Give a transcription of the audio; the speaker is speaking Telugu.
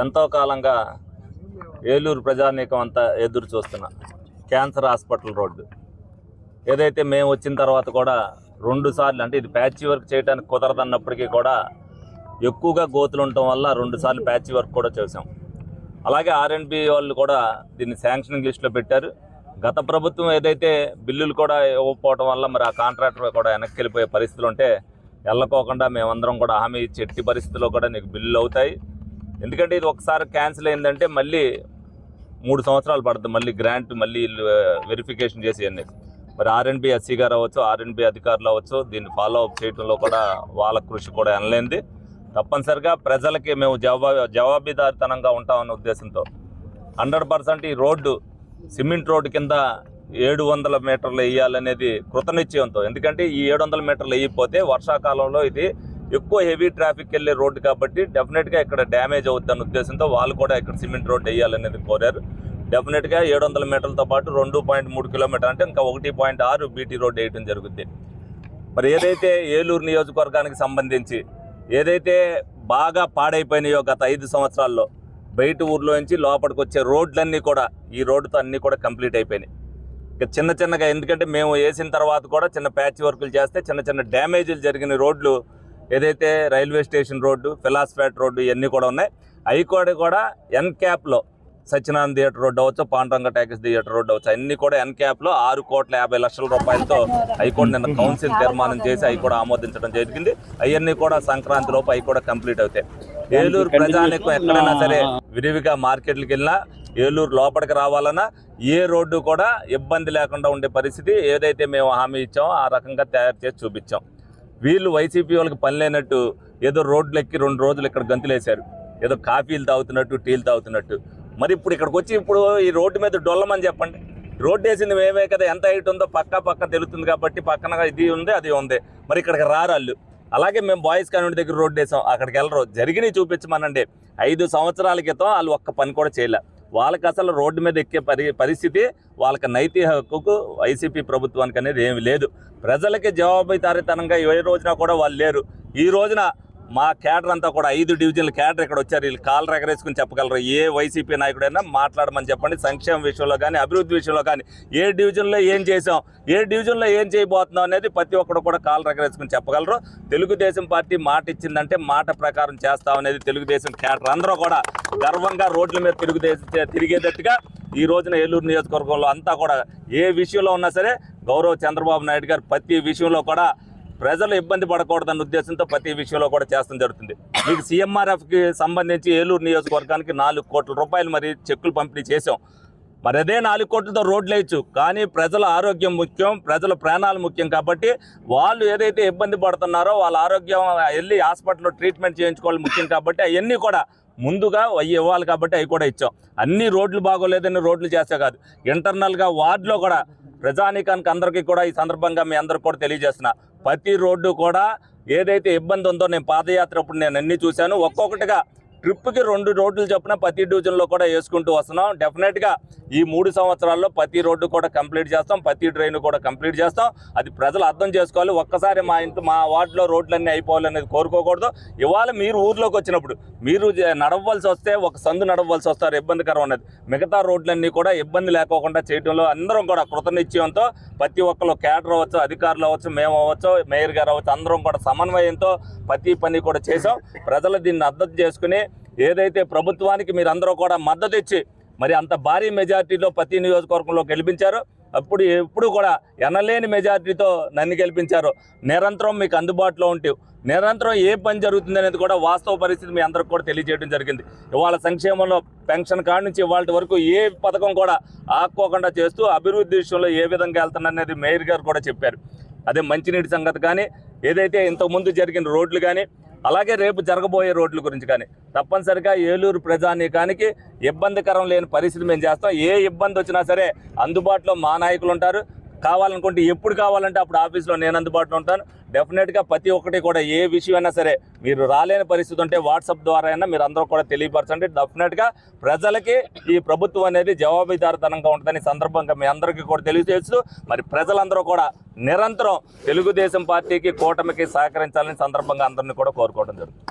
ఎంతో కాలంగా ఏలూరు ప్రజానీకం అంతా ఎదురు చూస్తున్న క్యాన్సర్ హాస్పిటల్ రోడ్డు ఏదైతే మేము వచ్చిన తర్వాత కూడా 2 సార్లు, అంటే ఇది ప్యాచ్ వర్క్ చేయడానికి కుదరదన్నప్పటికీ కూడా ఎక్కువగా గోతులు ఉండటం వల్ల 2 సార్లు ప్యాచ్ వర్క్ కూడా చేసాం. అలాగే ఆర్ఎండ్బి వాళ్ళు కూడా దీన్ని శాంక్షనింగ్ లిస్టులో పెట్టారు. గత ప్రభుత్వం ఏదైతే బిల్లులు కూడా ఇవ్వకపోవడం వల్ల మరి ఆ కాంట్రాక్టర్ కూడా వెనక్కి వెళ్ళిపోయే పరిస్థితులు ఉంటే వెళ్ళకోకుండా మేమందరం కూడా హామీ ఇచ్చి ఎట్టి పరిస్థితుల్లో కూడా నీకు బిల్లులు అవుతాయి. ఎందుకంటే ఇది ఒకసారి క్యాన్సిల్ అయిందంటే మళ్ళీ 3 సంవత్సరాలు పడుతుంది మళ్ళీ గ్రాంట్ మళ్ళీ వెరిఫికేషన్ చేసి అన్నీ. మరి ఆర్ఎండ్బి ఎస్సీ గారు అవ్వచ్చు, ఆర్ఎండ్బి అధికారులు అవ్వచ్చు, దీన్ని ఫాలో అప్ చేయడంలో కూడా వాళ్ళ కృషి కూడా ఎనలేంది. తప్పనిసరిగా ప్రజలకి మేము జవాబుదారితనంగా ఉంటామన్న ఉద్దేశంతో 100% ఈ రోడ్డు సిమెంట్ రోడ్డు కింద 700 మీటర్లు వేయాలనేది కృతనిశ్చయంతో. ఎందుకంటే ఈ 700 మీటర్లు వేయకపోతే వర్షాకాలంలో ఇది ఎక్కువ హెవీ ట్రాఫిక్ వెళ్ళే రోడ్డు కాబట్టి డెఫినెట్గా ఇక్కడ డ్యామేజ్ అవుతుందన్న ఉద్దేశంతో వాళ్ళు కూడా ఇక్కడ సిమెంట్ రోడ్డు వేయాలనేది కోరారు. డెఫినెట్గా 700 మీటర్లతో పాటు 2.3 కిలోమీటర్ అంటే ఇంకా 1.6 బీటీ రోడ్డు వేయడం జరుగుద్ది. మరి ఏదైతే ఏలూరు నియోజకవర్గానికి సంబంధించి ఏదైతే బాగా పాడైపోయినాయో గత 5 సంవత్సరాల్లో బయట ఊర్లో నుంచి లోపలికి వచ్చే రోడ్లన్నీ కూడా ఈ రోడ్డుతో అన్నీ కూడా కంప్లీట్ అయిపోయినాయి. ఇక చిన్నగా, ఎందుకంటే మేము వేసిన తర్వాత కూడా చిన్న ప్యాచ్ వర్కులు చేస్తే చిన్న డ్యామేజీలు జరిగిన రోడ్లు ఏదైతే రైల్వే స్టేషన్ రోడ్డు, ఫిలాస్ఫాట్ రోడ్డు ఇవన్నీ కూడా ఉన్నాయి. అవి కూడా ఎన్క్యాప్లో సత్యనారాయణ థియేటర్ రోడ్డు అవ్వచ్చు, పాండురంగ టాకీస్ థియేటర్ రోడ్డు అవ్వచ్చు, అన్నీ కూడా ఎన్క్యాప్లో 6,50,00,000 రూపాయలతో అవి కూడా నిన్న కౌన్సిల్ తీర్మానం చేసి అవి కూడా ఆమోదించడం జరిగింది. అవన్నీ కూడా సంక్రాంతి లోపు అవి కూడా కంప్లీట్ అవుతాయి. ఏలూరు ప్రజానికం ఎక్కడైనా సరే విరివిగా మార్కెట్లకు వెళ్ళినా ఏలూరు లోపలికి రావాలన్నా ఏ రోడ్డు కూడా ఇబ్బంది లేకుండా ఉండే పరిస్థితి ఏదైతే మేము హామీ ఇచ్చామో ఆ రకంగా తయారు చేసి చూపించాం. వీళ్ళు వైసీపీ వాళ్ళకి పని లేనట్టు ఏదో రోడ్లు ఎక్కి 2 రోజులు ఇక్కడ గంతులేశారు, ఏదో కాఫీలు తాగుతున్నట్టు, టీలు తాగుతున్నట్టు. మరి ఇప్పుడు ఇక్కడికి వచ్చి ఇప్పుడు ఈ రోడ్డు మీద డొల్లమని చెప్పండి. రోడ్డు వేసింది మేమే కదా, ఎంత హైట్ ఉందో పక్క తెలుస్తుంది కాబట్టి పక్కన ఇది ఉంది అది ఉంది. మరి ఇక్కడికి రారాళ్ళు. అలాగే మేము బాయ్స్ కాన్వెంట్ దగ్గర రోడ్డు వేసాం, అక్కడికి వెళ్ళరు. జరిగినవి చూపించమనండి. 5 సంవత్సరాల క్రితం వాళ్ళు ఒక్క పని కూడా చేయలే. వాళ్ళకి అసలు రోడ్డు మీద ఎక్కే పరిస్థితి, వాళ్ళకి నైతిక హక్కుకు వైసీపీ ప్రభుత్వానికి అనేది ఏమి లేదు. ప్రజలకి జవాబుదారీతనంగా ఏ రోజున కూడా వాళ్ళు లేరు. ఈ రోజున మా క్యాడర్ అంతా కూడా 5 డివిజన్ల క్యాడర్ ఇక్కడ వచ్చారు. వీళ్ళు కాళ్ళు ఎగరేసుకుని చెప్పగలరు. ఏ వైసీపీ నాయకుడైనా మాట్లాడమని చెప్పండి. సంక్షేమ విషయంలో కానీ, అభివృద్ధి విషయంలో కానీ, ఏ డివిజన్లో ఏం చేసాం, ఏ డివిజన్లో ఏం చేయబోతున్నాం అనేది ప్రతి ఒక్కరు కూడా కాళ్ళు ఎగరేసుకుని చెప్పగలరు. తెలుగుదేశం పార్టీ మాట ఇచ్చిందంటే మాట ప్రకారం చేస్తామనేది తెలుగుదేశం క్యాడర్ అందరూ కూడా గర్వంగా రోడ్ల మీద తిరిగేటట్టుగా ఈ రోజున ఏలూరు నియోజకవర్గంలో అంతా కూడా ఏ విషయంలో ఉన్నా సరే గౌరవ చంద్రబాబు నాయుడు గారు ప్రతి విషయంలో కూడా ప్రజలు ఇబ్బంది పడకూడదన్న ఉద్దేశంతో ప్రతి విషయంలో కూడా చేస్తడం జరుగుతుంది. మీకు సీఎంఆర్ఎఫ్కి సంబంధించి ఏలూరు నియోజకవర్గానికి 4 కోట్ల రూపాయలు మరి చెక్కులు పంపిణీ చేసాం. మరి అదే 4 కోట్లతో రోడ్లు వేయచ్చు, కానీ ప్రజల ఆరోగ్యం ముఖ్యం, ప్రజల ప్రాణాలు ముఖ్యం. కాబట్టి వాళ్ళు ఏదైతే ఇబ్బంది పడుతున్నారో వాళ్ళ ఆరోగ్యం వెళ్ళి హాస్పిటల్లో ట్రీట్మెంట్ చేయించుకోవాలి ముఖ్యం. కాబట్టి అవన్నీ కూడా ముందుగా అవి ఇవ్వాలి కాబట్టి అవి కూడా ఇచ్చాం. అన్ని రోడ్లు బాగోలేదని రోడ్లు చేస్తే కాదు, ఇంటర్నల్గా వార్డులో కూడా ప్రజానీకానికి అందరికీ కూడా ఈ సందర్భంగా మీ అందరికి కూడా తెలియజేస్తున్నా, ప్రతి రోడ్డు కూడా ఏదైతే ఇబ్బంది ఉందో నేను పాదయాత్ర అప్పుడు నేను అన్నీ చూశాను. ఒక్కొక్కటిగా ట్రిప్కి 2 రోడ్లు చొప్పున ప్రతి డివిజన్లో కూడా వేసుకుంటూ వస్తున్నాం. డెఫినెట్గా ఈ 3 సంవత్సరాల్లో ప్రతి రోడ్డు కూడా కంప్లీట్ చేస్తాం, ప్రతి డ్రైన్ కూడా కంప్లీట్ చేస్తాం. అది ప్రజలు అర్థం చేసుకోవాలి. ఒక్కసారి మా వార్డులో రోడ్లన్నీ అయిపోవాలనేది కోరుకోకూడదు. ఇవాళ మీరు ఊర్లోకి వచ్చినప్పుడు మీరు నడవలసి వస్తే ఒక సందు నడవలసి వస్తారు, ఇబ్బందికరం ఉన్నది. మిగతా రోడ్లన్నీ కూడా ఇబ్బంది లేకోకుండా చేయడంలో అందరం కూడా కృతనిశ్చయంతో ప్రతి ఒక్కరు క్యాడర్ అవ్వచ్చు, అధికారులు అవ్వచ్చు, మేము అవ్వచ్చు, మేయర్ గారు అవ్వచ్చు, అందరం కూడా సమన్వయంతో ప్రతి పని కూడా చేసాం. ప్రజలు దీన్ని అర్థం చేసుకుని ఏదైతే ప్రభుత్వానికి మీరు అందరూ కూడా మద్దతు ఇచ్చి మరి అంత భారీ మెజార్టీలో ప్రతి నియోజకవర్గంలో గెలిపించారు. ఎప్పుడు కూడా ఎనలేని మెజార్టీతో నన్ను గెలిపించారు. నిరంతరం మీకు అందుబాటులో ఉంటూ నిరంతరం ఏ పని జరుగుతుంది అనేది కూడా వాస్తవ పరిస్థితి మీ అందరికి కూడా తెలియజేయడం జరిగింది. ఇవాళ సంక్షేమంలో పెన్షన్ కాడి నుంచి ఇవాళ వరకు ఏ పథకం కూడా ఆపుకోకుండా చేస్తూ అభివృద్ధి విషయంలో ఏ విధంగా వెళ్తున్నది మేయర్ గారు కూడా చెప్పారు. అదే మంచినీటి సంగతి కానీ, ఏదైతే ఇంతకుముందు జరిగిన రోడ్లు కానీ, అలాగే రేపు జరగబోయే రోడ్ల గురించి కానీ తప్పనిసరిగా ఏలూరు ప్రజానీకానికి ఇబ్బందికరం లేని పరిస్థితి మేము చేస్తాం. ఏ ఇబ్బంది వచ్చినా సరే అందుబాటులో మా నాయకులు ఉంటారు, కావాలనుకుంటే ఎప్పుడు కావాలంటే అప్పుడు ఆఫీస్లో నేను అందుబాటులో ఉంటాను. డెఫినెట్గా ప్రతి ఒక్కటి కూడా ఏ విషయమైనా సరే మీరు రాలేని పరిస్థితి ఉంటే వాట్సాప్ ద్వారా అయినా మీరు అందరూ కూడా తెలియపరచండి. డెఫినెట్గా ప్రజలకి ఈ ప్రభుత్వం అనేది జవాబుదారితనంగా ఉంటుందని సందర్భంగా మీ అందరికీ కూడా తెలియజేస్తూ మరి ప్రజలందరూ కూడా నిరంతరం తెలుగుదేశం పార్టీకి కూటమికి సహకరించాలని సందర్భంగా అందరినీ కూడా కోరుకోవడం జరుగుతుంది.